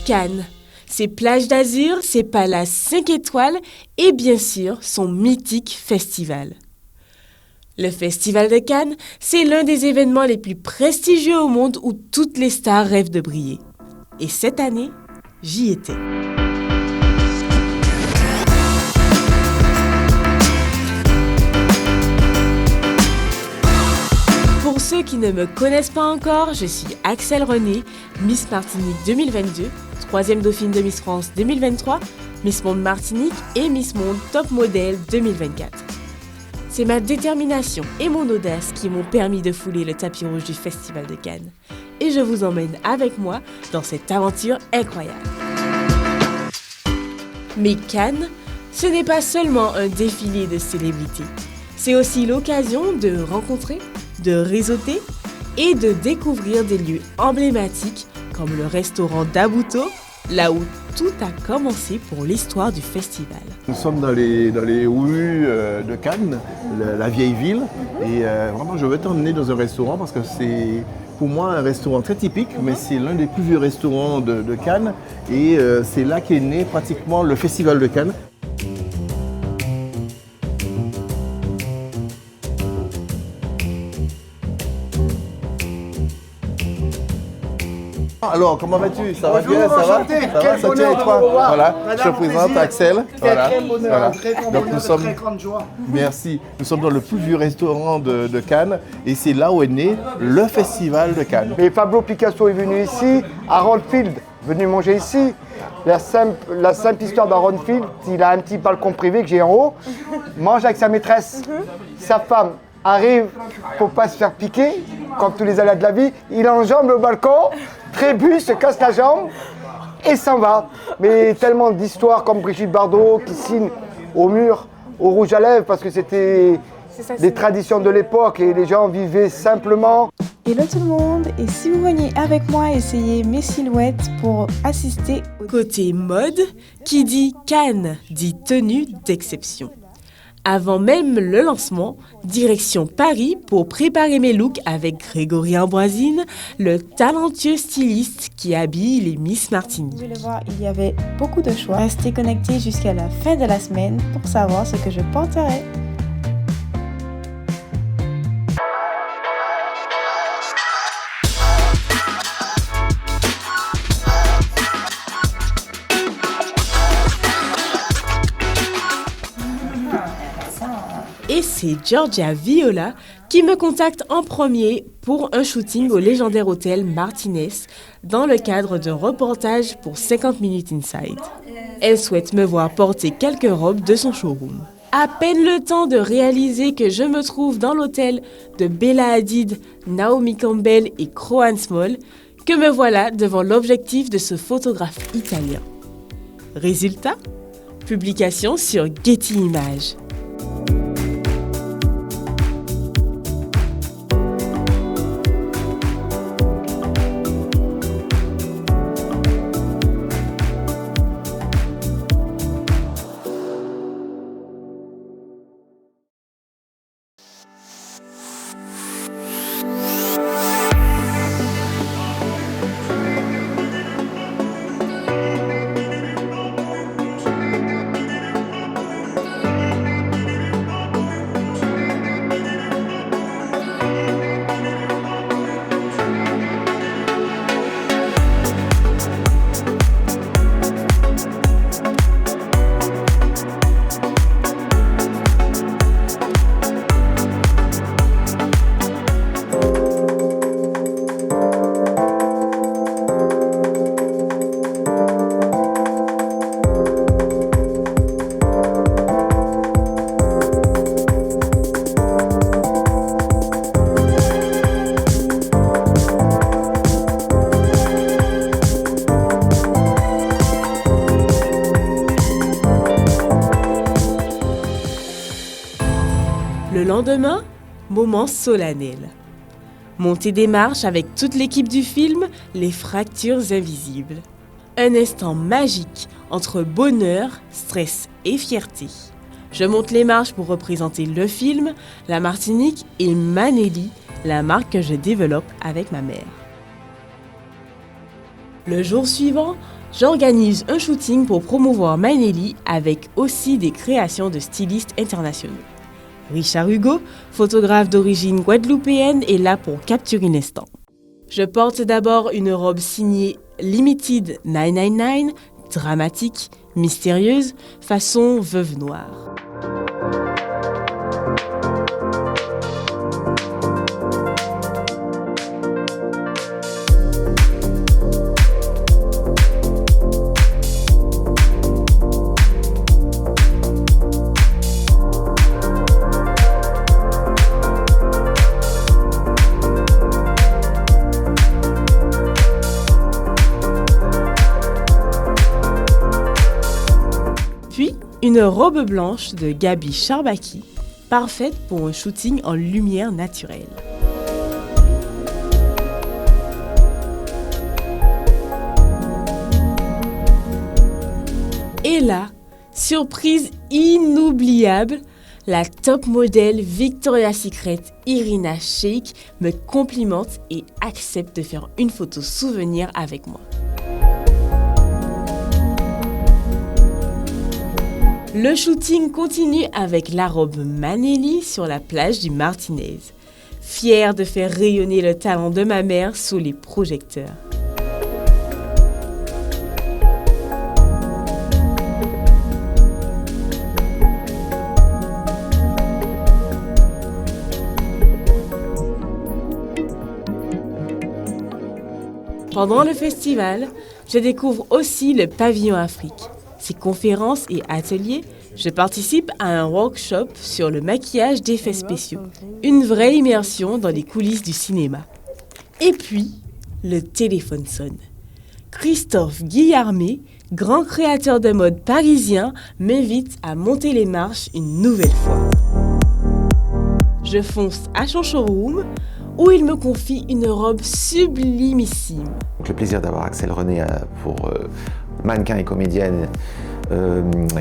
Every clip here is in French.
Cannes, ses plages d'azur, ses palaces 5 étoiles et bien sûr son mythique festival. Le Festival de Cannes, c'est l'un des événements les plus prestigieux au monde où toutes les stars rêvent de briller. Et cette année, j'y étais. Pour ceux qui ne me connaissent pas encore, je suis Axel René, Miss Martinique 2022, troisième dauphine de Miss France 2023, Miss Monde Martinique et Miss Monde Top Model 2024. C'est ma détermination et mon audace qui m'ont permis de fouler le tapis rouge du Festival de Cannes. Et je vous emmène avec moi dans cette aventure incroyable. Mais Cannes, ce n'est pas seulement un défilé de célébrités. C'est aussi l'occasion de rencontrer, de réseauter et de découvrir des lieux emblématiques comme le restaurant d'Abuto, là où tout a commencé pour l'histoire du festival. Nous sommes dans les rues de Cannes, la vieille ville, et vraiment je veux t'emmener dans un restaurant parce que c'est pour moi un restaurant très typique, mais c'est l'un des plus vieux restaurants de Cannes et c'est là qu'est né pratiquement le Festival de Cannes. Alors, comment vas-tu? Ça va bien? Ça va? Ça tient et toi? Voilà, je te présente Axel. Voilà. Donc nous sommes. Merci. Nous sommes dans le plus vieux restaurant de Cannes et c'est là où est né le Festival de Cannes. Mais Pablo Picasso est venu ici, Harold Field venu manger ici. La simple histoire d'Harold Field, il a un petit balcon privé que j'ai en haut, mange avec sa maîtresse. Sa femme arrive pour pas se faire piquer, comme tous les aléas de la vie, il enjambe le balcon, trébuche, se casse la jambe et s'en va. Mais tellement d'histoires comme Brigitte Bardot qui signe au mur, au rouge à lèvres, parce que c'était des traditions de l'époque et les gens vivaient simplement. Hello tout le monde, et si vous veniez avec moi essayer mes silhouettes pour assister au... Côté mode, qui dit Cannes dit tenue d'exception. Avant même le lancement, direction Paris pour préparer mes looks avec Grégory Ambroisine, le talentueux styliste qui habille les Miss Martinique. Vous pouvez le voir, il y avait beaucoup de choix. Restez connectés jusqu'à la fin de la semaine pour savoir ce que je porterai. Et c'est Georgia Viola qui me contacte en premier pour un shooting au légendaire hôtel Martinez dans le cadre d'un reportage pour 50 Minutes Inside. Elle souhaite me voir porter quelques robes de son showroom. À peine le temps de réaliser que je me trouve dans l'hôtel de Bella Hadid, Naomi Campbell et Crohan Small que me voilà devant l'objectif de ce photographe italien. Résultat ? Publication sur Getty Images. Le lendemain, moment solennel. Montée des marches avec toute l'équipe du film Les Fractures Invisibles. Un instant magique entre bonheur, stress et fierté. Je monte les marches pour représenter le film, la Martinique et Manelli, la marque que je développe avec ma mère. Le jour suivant, j'organise un shooting pour promouvoir Manelli avec aussi des créations de stylistes internationaux. Richard Hugo, photographe d'origine guadeloupéenne, est là pour capturer l'instant. Je porte d'abord une robe signée Limited 999, dramatique, mystérieuse, façon veuve noire. Une robe blanche de Gabi Charbaki, parfaite pour un shooting en lumière naturelle. Et là, surprise inoubliable, la top modèle Victoria's Secret Irina Shayk me complimente et accepte de faire une photo souvenir avec moi. Le shooting continue avec la robe Manelli sur la plage du Martinez. Fière de faire rayonner le talent de ma mère sous les projecteurs. Pendant le festival, je découvre aussi le pavillon Afrique. Ses conférences et ateliers, je participe à un workshop sur le maquillage d'effets spéciaux. Une vraie immersion dans les coulisses du cinéma. Et puis, le téléphone sonne. Christophe Guillarmé, grand créateur de mode parisien, m'invite à monter les marches une nouvelle fois. Je fonce à son showroom où il me confie une robe sublimissime. Donc, le plaisir d'avoir Axel René pour mannequin et comédienne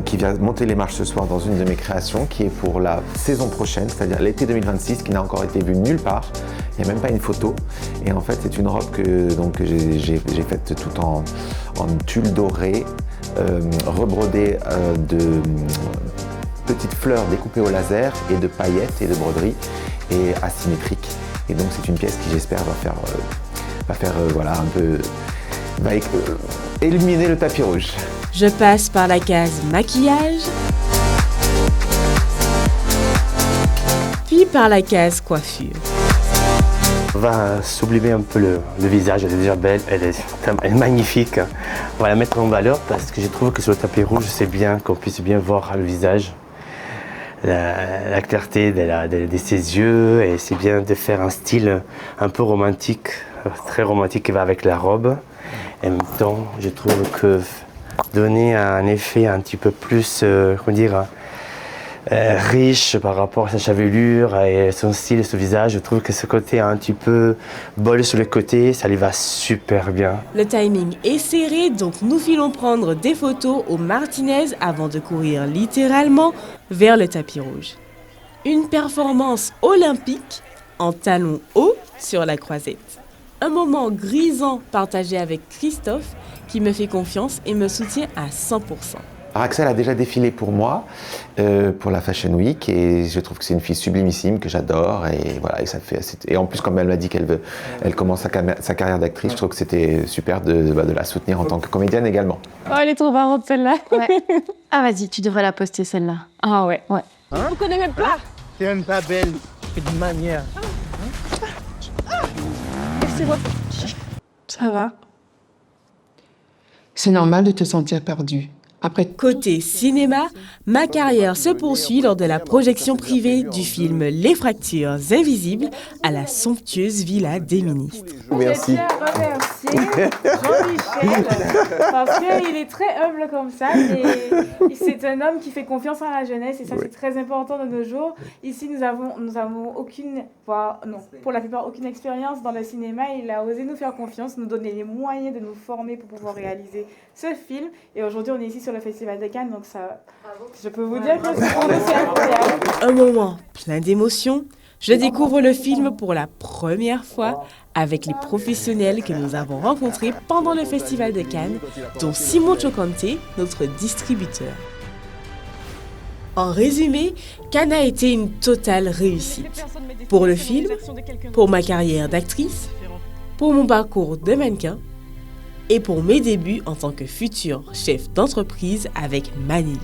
qui vient monter les marches ce soir dans une de mes créations qui est pour la saison prochaine, c'est-à-dire l'été 2026, qui n'a encore été vue nulle part. Il n'y a même pas une photo. Et en fait, c'est une robe que j'ai faite tout en tulle doré, rebrodée de petites fleurs découpées au laser et de paillettes et de broderies et asymétrique. Et donc c'est une pièce qui j'espère va faire voilà, un peu éliminer le tapis rouge. Je passe par la case maquillage, puis par la case coiffure. On va sublimer un peu le visage, elle est déjà belle, elle est magnifique. On va la mettre en valeur parce que je trouve que sur le tapis rouge, c'est bien qu'on puisse bien voir le visage. La clarté de ses yeux, et c'est bien de faire un style un peu romantique, très romantique qui va avec la robe. Et en même temps, je trouve que donner un effet un petit peu plus, riche par rapport à sa chevelure et son style et son visage, je trouve que ce côté un petit peu bol sur le côté, ça lui va super bien. Le timing est serré, donc nous filons prendre des photos au Martinez avant de courir littéralement vers le tapis rouge. Une performance olympique en talons hauts sur la croisette. Un moment grisant partagé avec Christophe qui me fait confiance et me soutient à 100%. Alors Axel a déjà défilé pour moi, pour la Fashion Week, et je trouve que c'est une fille sublimissime que j'adore, et voilà, et en plus comme elle m'a dit elle commence sa carrière d'actrice, je trouve que c'était super de la soutenir en tant que comédienne également. Oh, elle est trop marrante celle-là. Ouais. Ah vas-y, tu devrais la poster celle-là. Ah ouais. Ouais. Hein? Vous connaissez même pas. C'est une pas belle, de manière. Ça va. C'est normal de te sentir perdu. Après... Côté cinéma, ma carrière se poursuit lors de la projection privée du film Les Fractures Invisibles à la somptueuse villa des ministres. Merci. Je tiens à remercier Jean-Michel parce qu'il est très humble comme ça et c'est un homme qui fait confiance à la jeunesse et ça c'est très important de nos jours. Ici nous avons aucune, pour la plupart aucune expérience dans le cinéma. Il a osé nous faire confiance, nous donner les moyens de nous former pour pouvoir réaliser ce film et aujourd'hui on est ici sur le Festival de Cannes, donc ça, je peux vous dire que c'est incroyable. Un moment plein d'émotions, Je découvre le film pour la première fois avec les professionnels que nous avons rencontrés pendant le Festival de Cannes, dont Simon Chocante, notre distributeur. En résumé, Cannes a été une totale réussite. Pour le film, pour ma carrière d'actrice, pour mon parcours de mannequin et pour mes débuts en tant que futur chef d'entreprise avec Manili.